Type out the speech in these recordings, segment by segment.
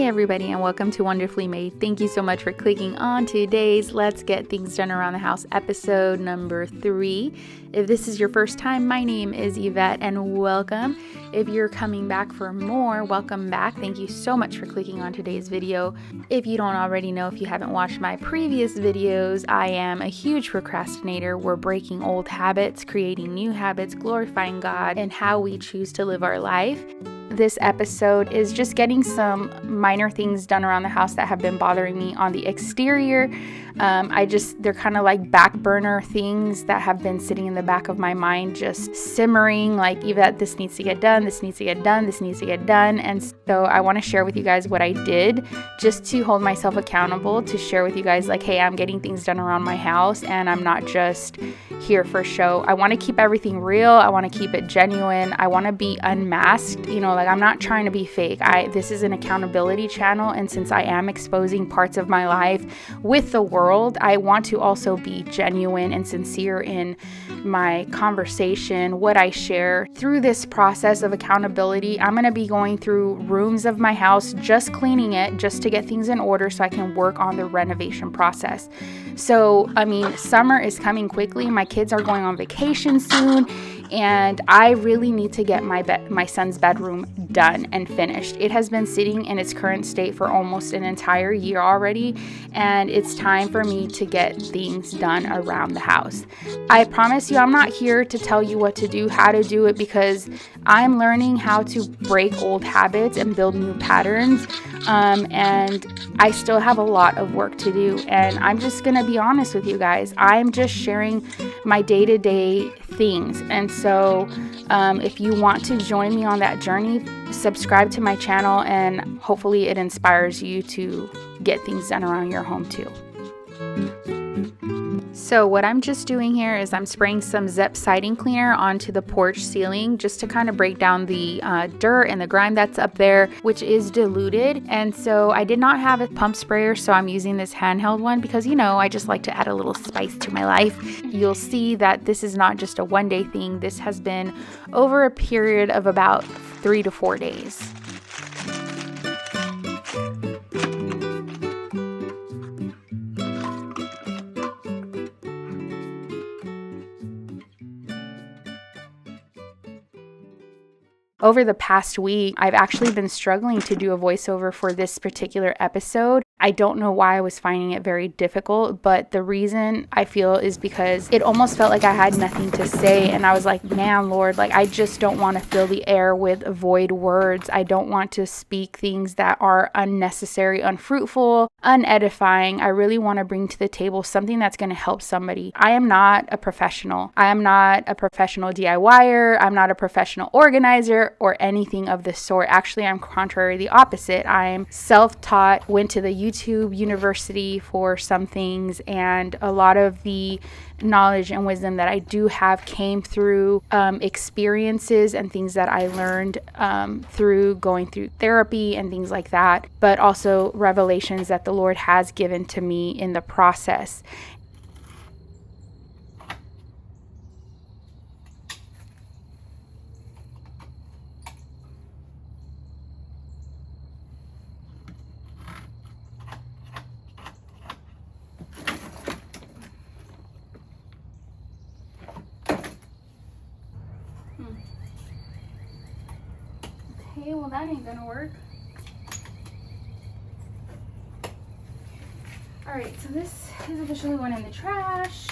Hey everybody, and welcome to Wonderfully Made. Thank you so much for clicking on today's Let's Get Things Done Around the House episode number 3. If this is your first time, my name is Yvette and welcome. If you're coming back for more, welcome back. Thank you so much for clicking on today's video. If you don't already know, if you haven't watched my previous videos, I am a huge procrastinator. We're breaking old habits, creating new habits, glorifying God, and how we choose to live our life. This episode is just getting some minor things done around the house that have been bothering me on the exterior. They're kind of like back burner things that have been sitting in the back of my mind, just simmering like, Yvette, this needs to get done, this needs to get done, this needs to get done. And so I want to share with you guys what I did just to hold myself accountable, to share with you guys like, hey, I'm getting things done around my house and I'm not just here for show. I want to keep everything real. I want to keep it genuine. I want to be unmasked. Like I'm not trying to be fake. This is an accountability channel. And since I am exposing parts of my life with the world, I want to also be genuine and sincere in my conversation, what I share. Through this process of accountability, I'm going to be going through rooms of my house, just cleaning it, just to get things in order so I can work on the renovation process. So, summer is coming quickly. My kids are going on vacation soon. And I really need to get my son's bedroom done and finished. It has been sitting in its current state for almost an entire year already, and it's time for me to get things done around the house. I promise you, I'm not here to tell you what to do, how to do it, because I'm learning how to break old habits and build new patterns, and I still have a lot of work to do. And I'm just going to be honest with you guys. I'm just sharing my day-to-day things. And so if you want to join me on that journey, subscribe to my channel and hopefully it inspires you to get things done around your home too. So what I'm just doing here is I'm spraying some Zep siding cleaner onto the porch ceiling just to kind of break down the dirt and the grime that's up there, which is diluted. And so I did not have a pump sprayer, so I'm using this handheld one because, I just like to add a little spice to my life. You'll see that this is not just a one-day thing. This has been over a period of about 3 to 4 days. Over the past week, I've actually been struggling to do a voiceover for this particular episode. I don't know why I was finding it very difficult, but the reason I feel is because it almost felt like I had nothing to say. And I was like, man, Lord, I just don't want to fill the air with void words. I don't want to speak things that are unnecessary, unfruitful, unedifying. I really want to bring to the table something that's going to help somebody. I am not a professional. I am not a professional DIYer. I'm not a professional organizer or anything of the sort. Actually, I'm contrary, the opposite. I'm self-taught, went to the YouTube university for some things, and a lot of the knowledge and wisdom that I do have came through experiences and things that I learned through going through therapy and things like that, but also revelations that the Lord has given to me in the process. Okay, well that ain't gonna work. Alright, so this is officially going in the trash.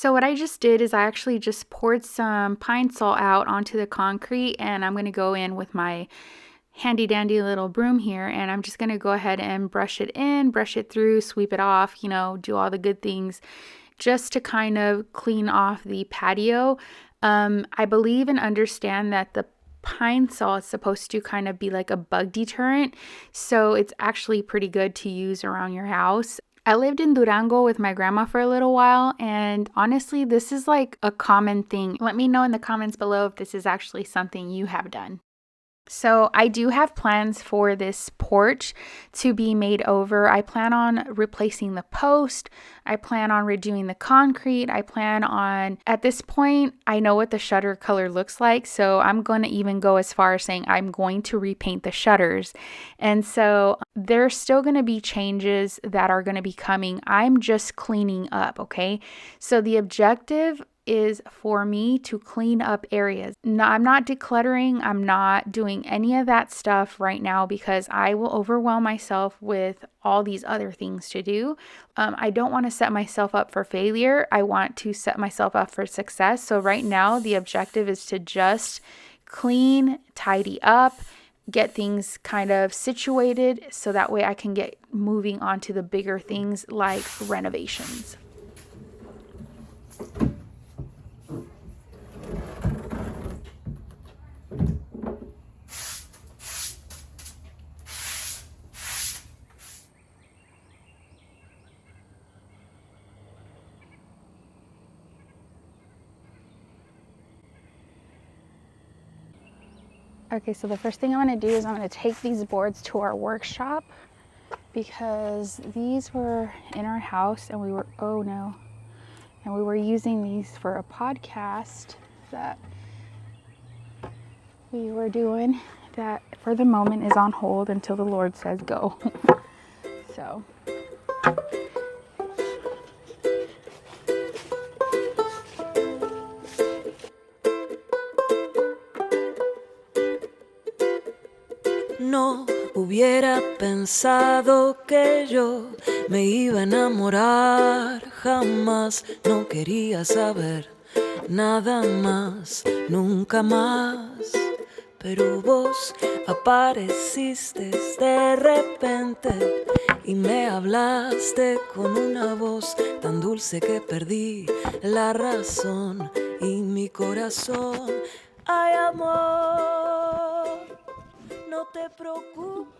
So what I just did is I actually just poured some pine salt out onto the concrete, and I'm going to go in with my handy dandy little broom here, and I'm just going to go ahead and brush it in, brush it through, sweep it off, do all the good things just to kind of clean off the patio. I believe and understand that the pine salt is supposed to kind of be like a bug deterrent, so it's actually pretty good to use around your house. I lived in Durango with my grandma for a little while, and honestly, this is like a common thing. Let me know in the comments below if this is actually something you have done. So I do have plans for this porch to be made over. I plan on replacing the post. I plan on redoing the concrete. I plan on, at this point, I know what the shutter color looks like. So I'm going to even go as far as saying I'm going to repaint the shutters. And so there's still going to be changes that are going to be coming. I'm just cleaning up, okay? So the objective is for me to clean up areas. No, I'm not decluttering. I'm not doing any of that stuff right now because I will overwhelm myself with all these other things to do. I don't want to set myself up for failure. I want to set myself up for success. So right now, the objective is to just clean, tidy up, get things kind of situated so that way I can get moving on to the bigger things like renovations. Okay, so the first thing I'm going to do is I'm going to take these boards to our workshop because these were in our house and we were using these for a podcast that we were doing that for the moment is on hold until the Lord says go. So no hubiera pensado que yo me iba a enamorar, jamás no quería saber nada más, nunca más. Pero vos apareciste de repente y me hablaste con una voz tan dulce que perdí la razón y mi corazón. Ay, amor, no te preocupes.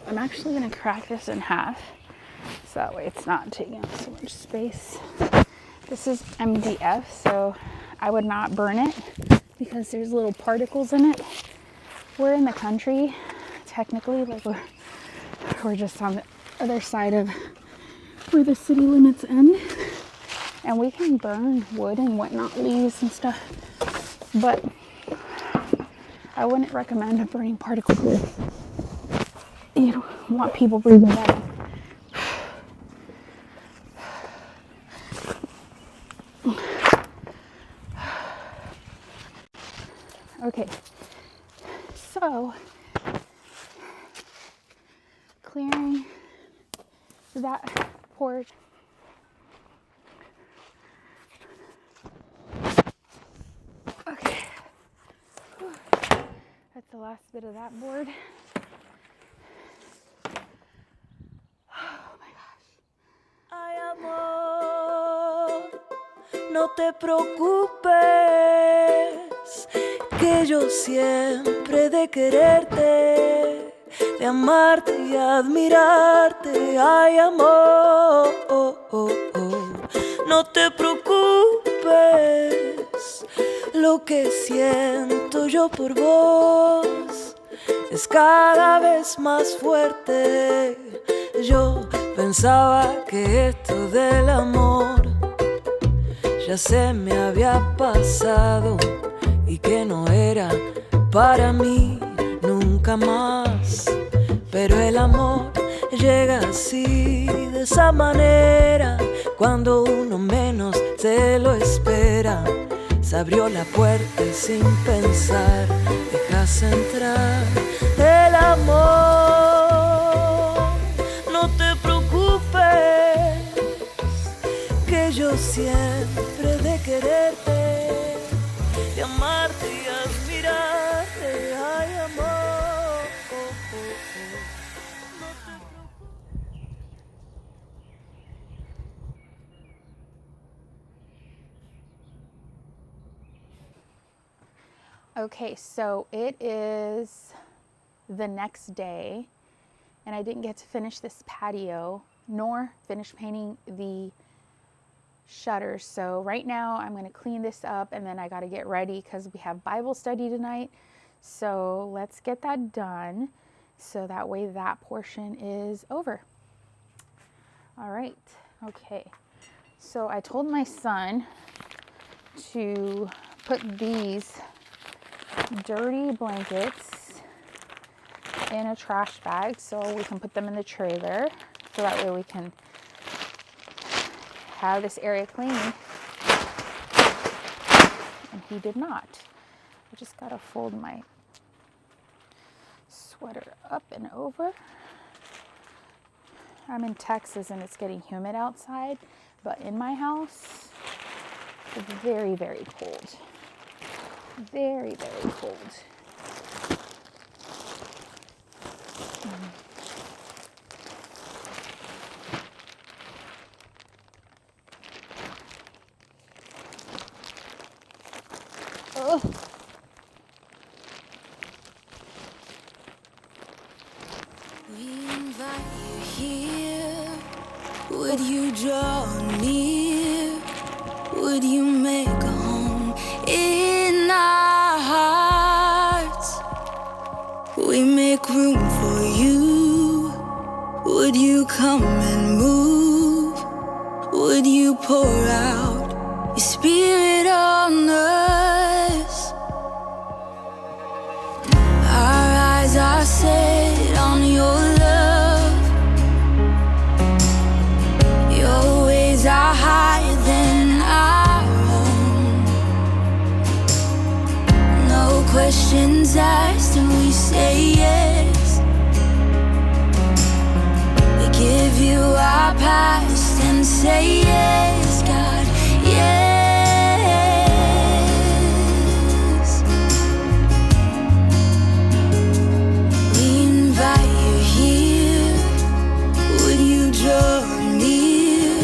I'm actually going to crack this in half so that way it's not taking up so much space. This is MDF, so I would not burn it because there's little particles in it. We're in the country, technically, like we're just on the other side of where the city limits end, and we can burn wood and whatnot, leaves and stuff, but I wouldn't recommend burning particles here. You don't want people breathing that in. Okay, so clearing that porch. Okay, that's the last bit of that board. Oh my gosh. Ay, amor, no te preocupes, que yo siempre de quererte, de amarte y admirarte. Ay, amor, no te preocupes, lo que siento yo por vos es cada vez más fuerte. Yo pensaba que esto del amor ya se me había pasado y que no era para mí nunca más. Pero el amor llega así, de esa manera, cuando uno menos se lo espera. Se abrió la puerta y sin pensar dejas entrar el amor. No te preocupes, deseo siempre de quererte, de amarte y admirarte. Ay, amor, no te preocupes. Okay, so it is the next day, and I didn't get to finish this patio nor finish painting the shutters. So right now I'm going to clean this up, and then I got to get ready because we have Bible study tonight. So let's get that done so that way that portion is over. All right. Okay. So I told my son to put these dirty blankets in a trash bag so we can put them in the trailer, so that way we can have this area clean. And he did not. I just gotta fold my sweater up and over. I'm in Texas and it's getting humid outside, but in my house it's very, very cold. Very, very cold. Oh. We invite you here. Would you draw near? Would you make a home in our hearts? We make room for you. Would you come and move? Would you pour out your spirit on us? Our eyes are set on your love. Your ways are higher than our own. No questions asked and we say yes. We give you our past and say yes, God, yes. We invite you here. Would you draw near?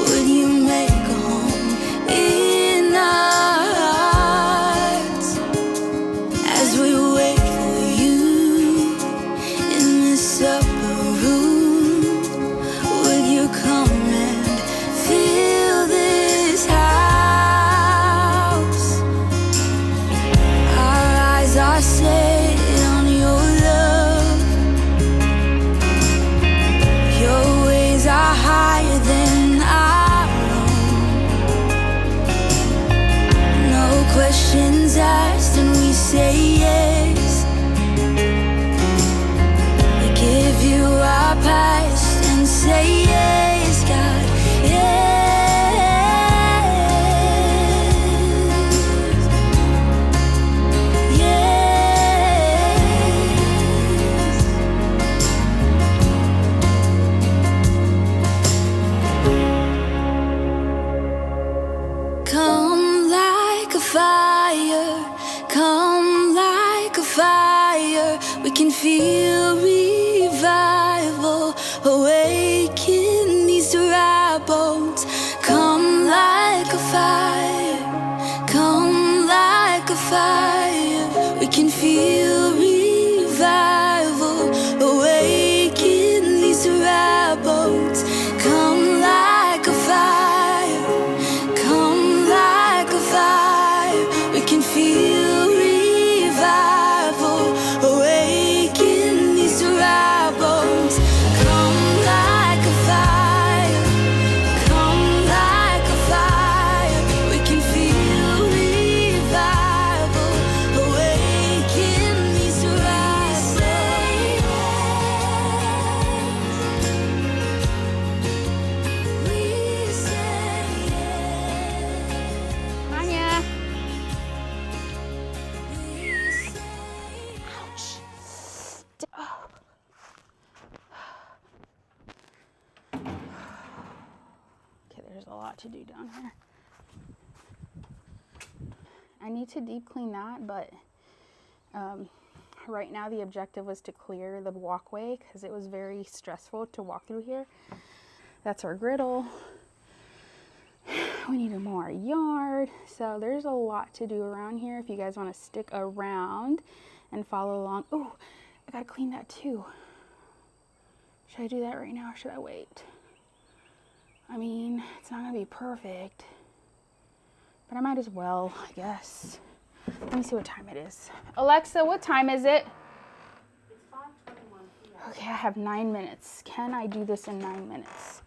Would you make a home in our hearts as we wait for you in this upper room? Would you come and fill this house? Our eyes are set on your love. Your ways are higher than our own. No questions asked and we say yes. We give you our past and say yes, God, yes. Come like a fire, come like a fire. We can feel revival awaken these dry bones. Come like a fire, come like a fire. We can feel revival awaken these dry bones. Come like a fire, come like a fire. We can feel revival awaken these dry lot to do down here. I need to deep clean that, but right now the objective was to clear the walkway because it was very stressful to walk through here. That's our griddle. We need to mow our yard. So there's a lot to do around here if you guys want to stick around and follow along. Oh, I gotta clean that too. Should I do that right now or should I wait? I mean, it's not gonna be perfect, but I might as well, I guess. Let me see what time it is. Alexa, what time is it? It's 5:21 p.m. Okay, I have 9 minutes. Can I do this in 9 minutes?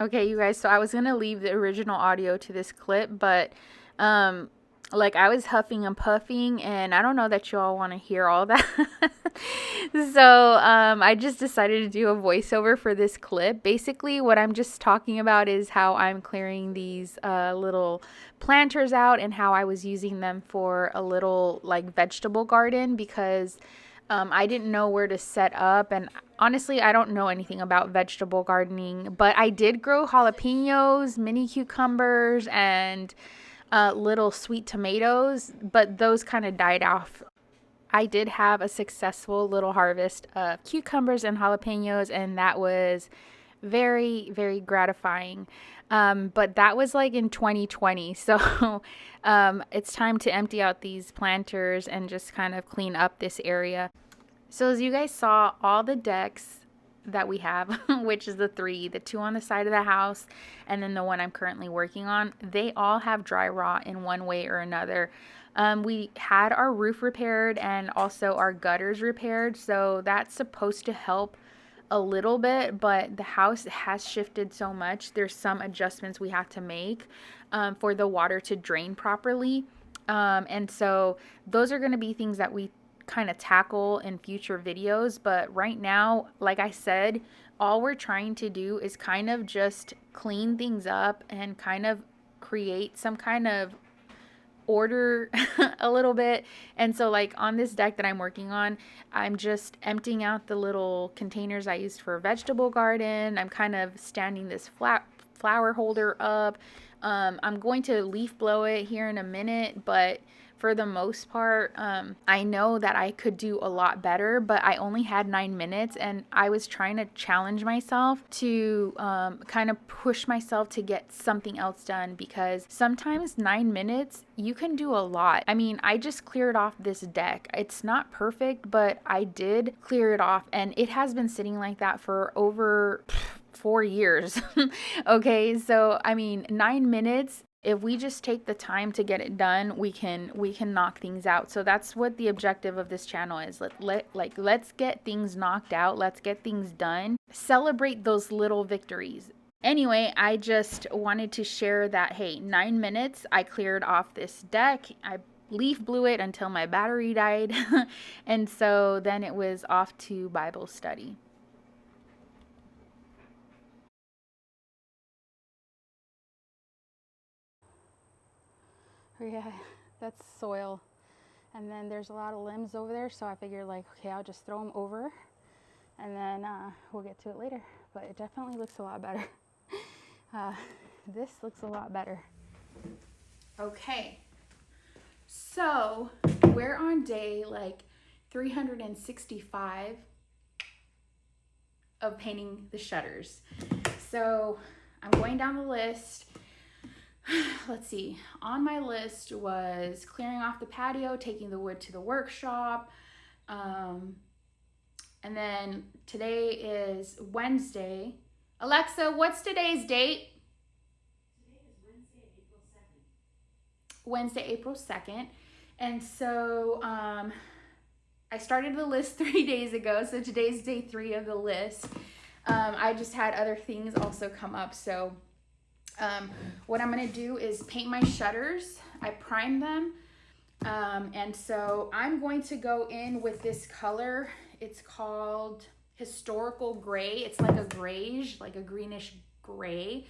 Okay, you guys, so I was going to leave the original audio to this clip, but like I was huffing and puffing, and I don't know that you all want to hear all that. So I just decided to do a voiceover for this clip. Basically, what I'm just talking about is how I'm clearing these little planters out and how I was using them for a little like vegetable garden because I didn't know where to set up, and honestly, I don't know anything about vegetable gardening, but I did grow jalapenos, mini cucumbers, and little sweet tomatoes, but those kind of died off. I did have a successful little harvest of cucumbers and jalapenos, and that was very, very gratifying. But that was like in 2020. So it's time to empty out these planters and just kind of clean up this area. So as you guys saw, all the decks that we have, which is the two on the side of the house, and then the one I'm currently working on, they all have dry rot in one way or another. We had our roof repaired and also our gutters repaired, so that's supposed to help a little bit, but the house has shifted so much. There's some adjustments we have to make for the water to drain properly, and so those are going to be things that we kind of tackle in future videos. But right now, like I said, all we're trying to do is kind of just clean things up and kind of create some kind of order a little bit. And so like on this deck that I'm working on, I'm just emptying out the little containers I used for a vegetable garden. I'm kind of standing this flower holder up. I'm going to leaf blow it here in a minute, but for the most part, I know that I could do a lot better, but I only had 9 minutes, and I was trying to challenge myself to kind of push myself to get something else done, because sometimes 9 minutes, you can do a lot. I mean, I just cleared off this deck. It's not perfect, but I did clear it off, and it has been sitting like that for over 4 years. Okay, so I mean, 9 minutes, if we just take the time to get it done, we can knock things out. So that's what the objective of this channel is. Let's get things knocked out. Let's get things done. Celebrate those little victories. Anyway, I just wanted to share that, hey, 9 minutes, I cleared off this deck. I leaf blew it until my battery died. And so then it was off to Bible study. Yeah, that's soil. And then there's a lot of limbs over there, so I figured like, okay, I'll just throw them over and then we'll get to it later. But it definitely looks a lot better. This looks a lot better. Okay, so we're on day like 365 of painting the shutters. So I'm going down the list. Let's see, on my list was clearing off the patio, taking the wood to the workshop, and then today is Wednesday. Alexa, what's today's date? Today is Wednesday, April 2nd. Wednesday, April 2nd. And so I started the list 3 days ago, so today's day 3 of the list. I just had other things also come up, so what I'm going to do is paint my shutters. I primed them. And so I'm going to go in with this color. It's called Historical Gray. It's like a grayish, like a greenish gray.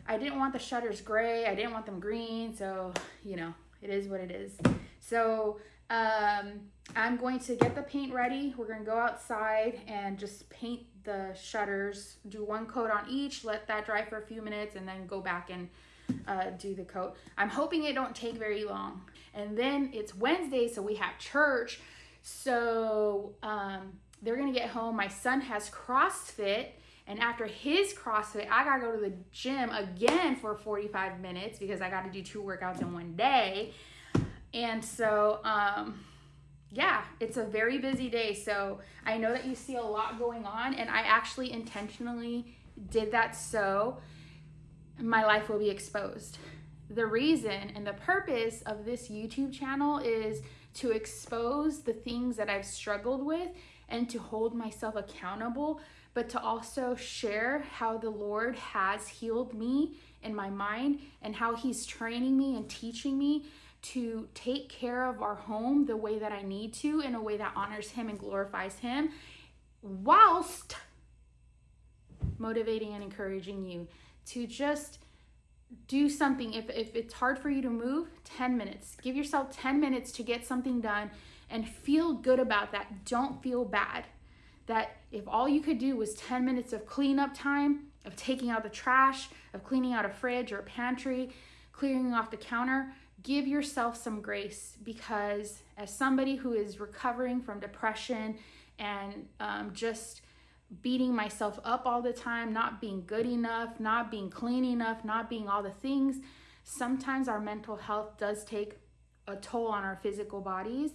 I didn't want the shutters gray. I didn't want them green. So, you know, it is what it is. So I I'm going to get the paint ready. We're going to go outside and just paint the shutters, do one coat on each, let that dry for a few minutes, and then go back and do the coat. I'm hoping it don't take very long. And then it's Wednesday, so we have church. So they're going to get home. My son has CrossFit. And after his CrossFit, I got to go to the gym again for 45 minutes because I got to do 2 workouts in one day. And so, yeah, it's a very busy day. So I know that you see a lot going on, and I actually intentionally did that so my life will be exposed. The reason and the purpose of this YouTube channel is to expose the things that I've struggled with and to hold myself accountable, but to also share how the Lord has healed me in my mind and how he's training me and teaching me to take care of our home the way that I need to, in a way that honors him and glorifies him, whilst motivating and encouraging you to just do something. If it's hard for you to move, 10 minutes. Give yourself 10 minutes to get something done and feel good about that. Don't feel bad. That if all you could do was 10 minutes of cleanup time, of taking out the trash, of cleaning out a fridge or a pantry, clearing off the counter, give yourself some grace, because as somebody who is recovering from depression and just beating myself up all the time, not being good enough, not being clean enough, not being all the things, sometimes our mental health does take a toll on our physical bodies.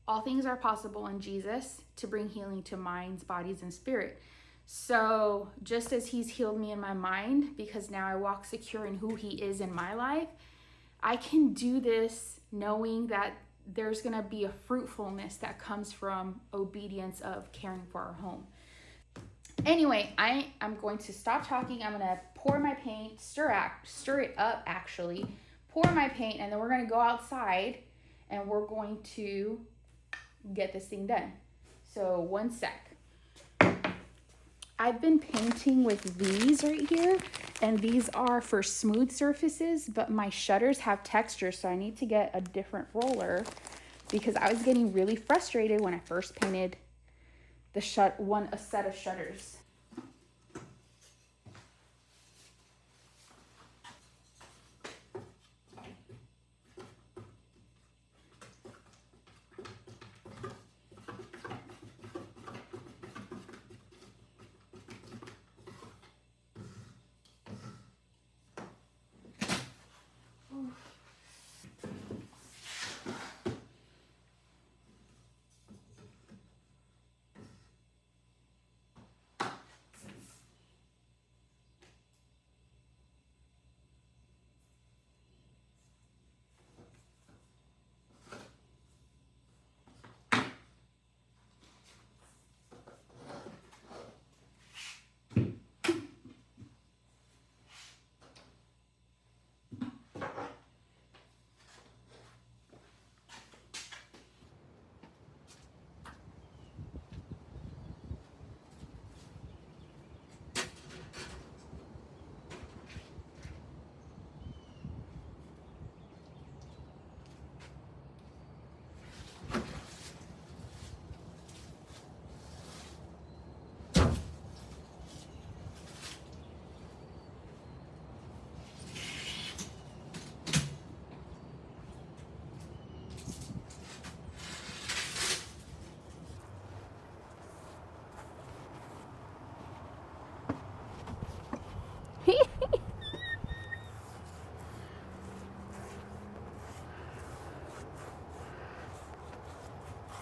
All things are possible in Jesus to bring healing to minds, bodies, and spirit. So just as he's healed me in my mind, because now I walk secure in who he is in my life, I can do this knowing that there's going to be a fruitfulness that comes from obedience of caring for our home. Anyway, I'm going to stop talking. I'm going to pour my paint, stir it up actually, pour my paint, and then we're going to go outside and we're going to get this thing done. So 1 sec. I've been painting with these right here, and these are for smooth surfaces, but my shutters have texture, so I need to get a different roller because I was getting really frustrated when I first painted a set of shutters.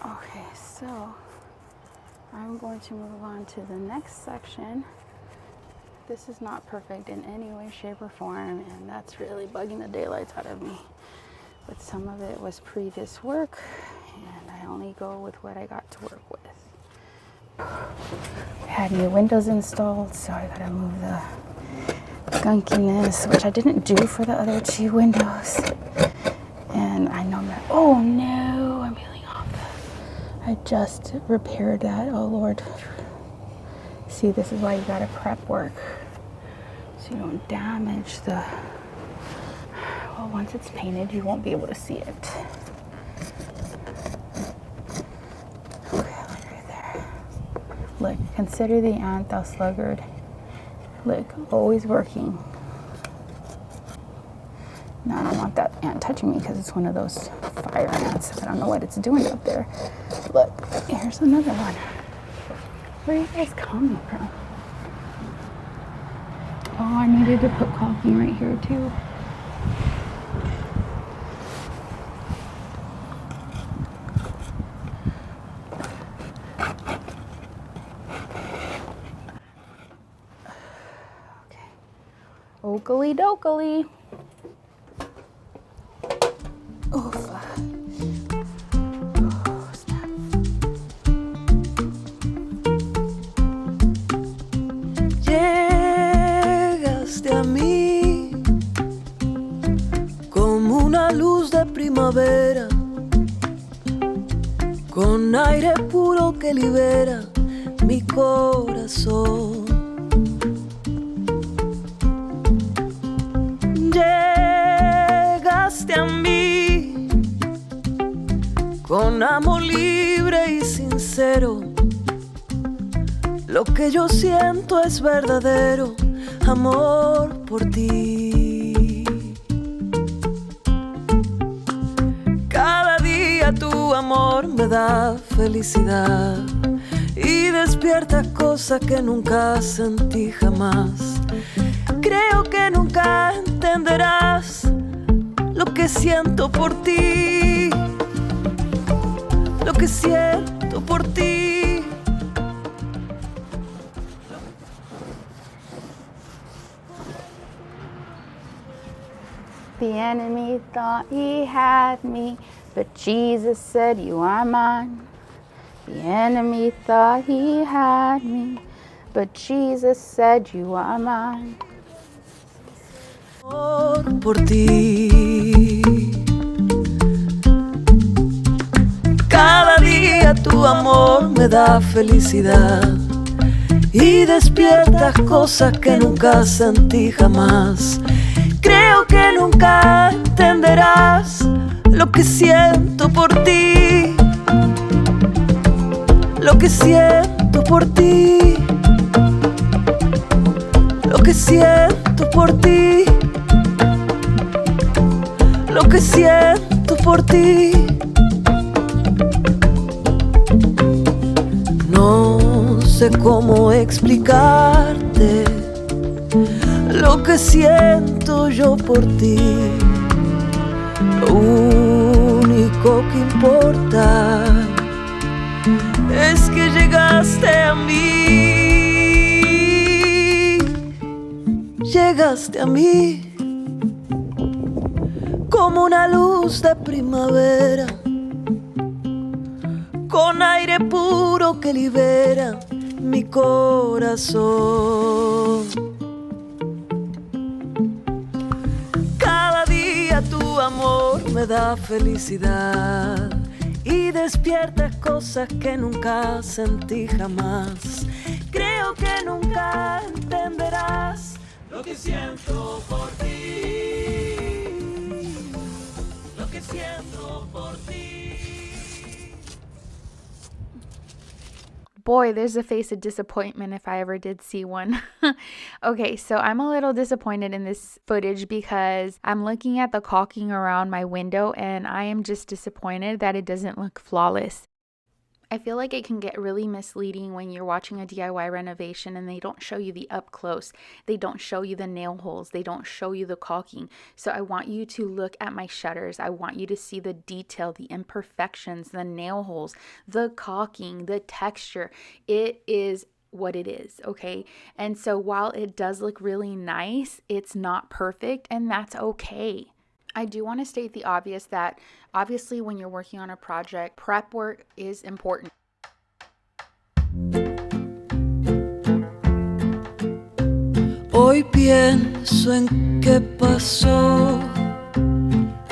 Okay, so I'm going to move on to the next section. This is not perfect in any way, shape, or form, and that's really bugging the daylights out of me. But some of it was previous work, and I only go with what I got to work with. I had new windows installed, so I gotta move the gunkiness, which I didn't do for the other 2 windows. And I know that, oh no, I'm peeling off. I just repaired that, oh Lord. See, this is why you gotta prep work, so you don't damage the, well, once it's painted, you won't be able to see it. Look, consider the ant, thou sluggard. Look, always working. No, I don't want that ant touching me because it's one of those fire ants. I don't know what it's doing up there. Look, here's another one. Where are you guys coming from? Oh, I needed to put caulking right here too. Okay. Oakley dokley. Oof. Oh, snap. Llegaste a mí como una luz de primavera, con aire puro que libera mi corazón. Llegaste a mí con amor libre y sincero. Lo que yo siento es verdadero amor por ti. Cada día tu amor me da felicidad y despierta cosas que nunca sentí jamás. Creo que nunca entenderás lo que siento por ti, lo que siento por ti. The enemy thought he had me, but Jesus said you are mine. The enemy thought he had me, but Jesus said you are mine. Por ti. Cada día tu amor me da felicidad y despiertas cosas que nunca sentí jamás. Creo que nunca entenderás lo que siento por ti, lo que siento por ti, lo que siento por ti, lo que siento por ti. No sé cómo explicarte lo que siento yo por ti. Lo único que importa es que llegaste a mí. Llegaste a mí como una luz de primavera, con aire puro que libera mi corazón. Cada día tu amor me da felicidad y despierta cosas que nunca sentí jamás. Creo que nunca entenderás lo que siento por ti, lo que siento por ti. Boy, there's a face of disappointment if I ever did see one. Okay, so I'm a little disappointed in this footage because I'm looking at the caulking around my window and I am just disappointed that it doesn't look flawless. I feel like it can get really misleading when you're watching a DIY renovation and they don't show you the up close. They don't show you the nail holes. They don't show you the caulking. So I want you to look at my shutters. I want you to see the detail, the imperfections, the nail holes, the caulking, the texture. It is what it is, okay? And so while it does look really nice, it's not perfect, and that's okay. I do want to state the obvious that obviously when you're working on a project, prep work is important. Hoy pienso en qué pasó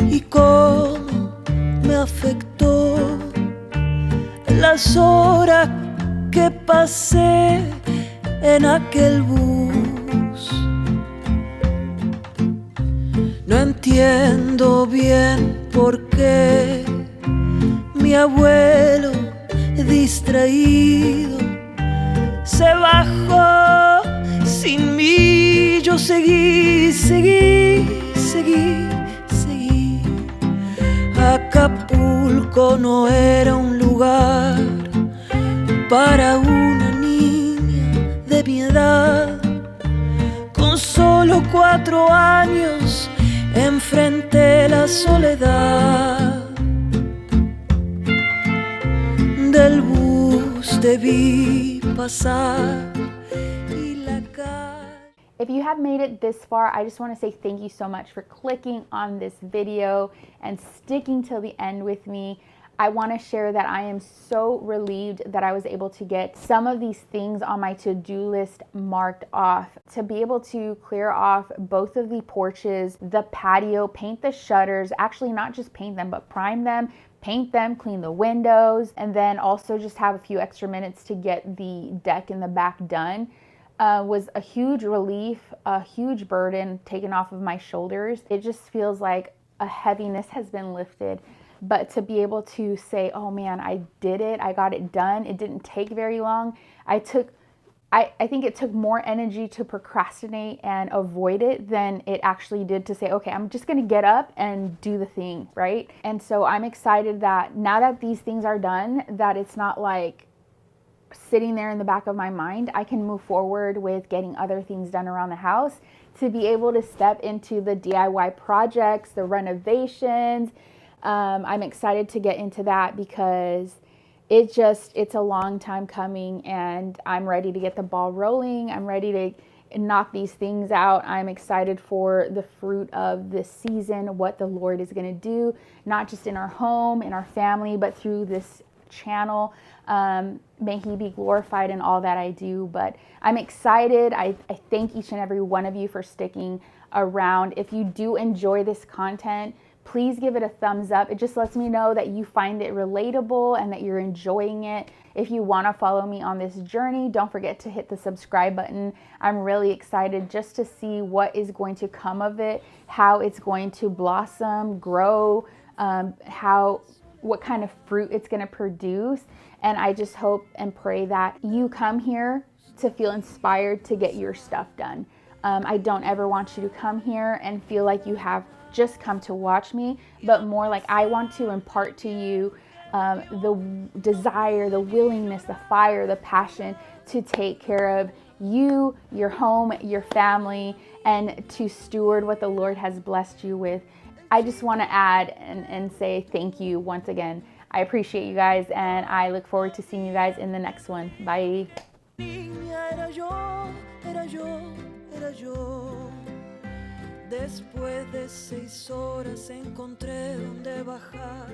y cómo me afectó las horas que pasé en aquel bus. No entiendo bien por qué mi abuelo distraído se bajó. Sin mí yo seguí. Acapulco no era un lugar para una niña de mi edad. Con solo 4 años enfrenté la soledad. Del bus te vi pasar y la calle. If you have made it this far, I just want to say thank you so much for clicking on this video and sticking till the end with me. I want to share that I am so relieved that I was able to get some of these things on my to-do list marked off. To be able to clear off both of the porches, the patio, paint the shutters, actually not just paint them, but prime them, paint them, clean the windows, and then also just have a few extra minutes to get the deck in the back done. Was a huge relief, a huge burden taken off of my shoulders. It just feels like a heaviness has been lifted. But to be able to say, oh man, I did it, I got it done, it didn't take very long. I think it took more energy to procrastinate and avoid it than it actually did to say, okay, I'm just gonna get up and do the thing, right? And so I'm excited that now that these things are done, that it's not like sitting there in the back of my mind. I can move forward with getting other things done around the house, to be able to step into the DIY projects, the renovations. I'm excited to get into that because it's a long time coming, and I'm ready to get the ball rolling. I'm ready to knock these things out. I'm excited for the fruit of this season, what the Lord is going to do, not just in our home, in our family, but through this channel. May He be glorified in all that I do. But I'm excited. I thank each and every one of you for sticking around. If you do enjoy this content, please give it a thumbs up. It just lets me know that you find it relatable and that you're enjoying it. If you want to follow me on this journey, don't forget to hit the subscribe button. I'm really excited just to see what is going to come of it, how it's going to blossom, grow, what kind of fruit it's going to produce. And I just hope and pray that you come here to feel inspired to get your stuff done. I don't ever want you to come here and feel like you have just come to watch me, but more like I want to impart to you the desire, the willingness, the fire, the passion to take care of you, your home, your family, and to steward what the Lord has blessed you with. I just want to add and say thank you once again. I appreciate you guys, and I look forward to seeing you guys in the next one. Bye. Era yo. Después de 6 horas encontré donde bajar.